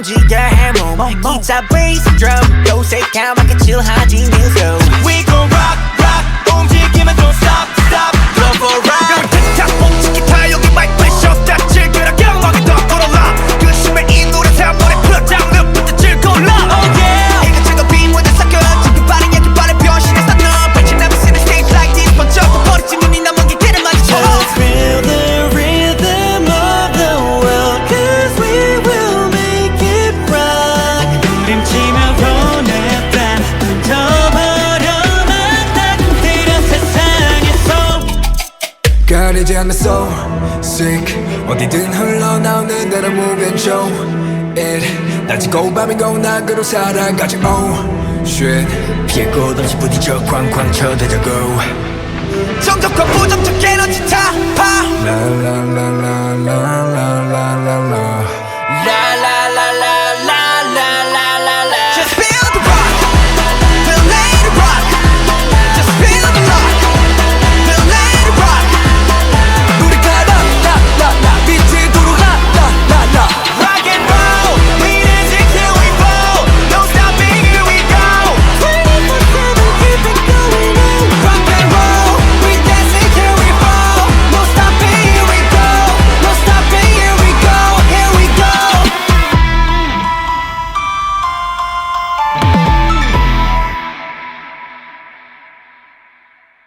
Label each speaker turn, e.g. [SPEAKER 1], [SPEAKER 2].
[SPEAKER 1] 움직여 해몸 기타 베이스 드럼 요새 까맣게 칠하지 뉴스 We gon' rock rock 움직이면 don't stop stop Go for a ride 틱탁 멈춘 기타 여기 마이크에 쉬었다 즐겨라 경험하게 더 걸어라 그 심해 이 노래 사물에 풀어장 늪부터 즐거울라 Oh yeah 이것저것 빈무대 섞여 지금 빠른 얘기 빠른 변신했어 너 Bitch you never seen a stage like this 번쩍 버리지 눈이 남은 길들을 마주쳐 Let's feel the rhythm of the world Cause we will make it rock 림치며 보냈다 던져버려만 딱 들여 세상에서
[SPEAKER 2] 가리지 않는 soul sick 어디든 흘러나오는 대로 move and show it 낮이고 밤이고 낙으로 살아가지 oh shit 피해 곳 없이 부딪혀 쾅쾅 쳐대자고
[SPEAKER 1] 정적과 부정적 에너지 타파
[SPEAKER 2] 라라라라라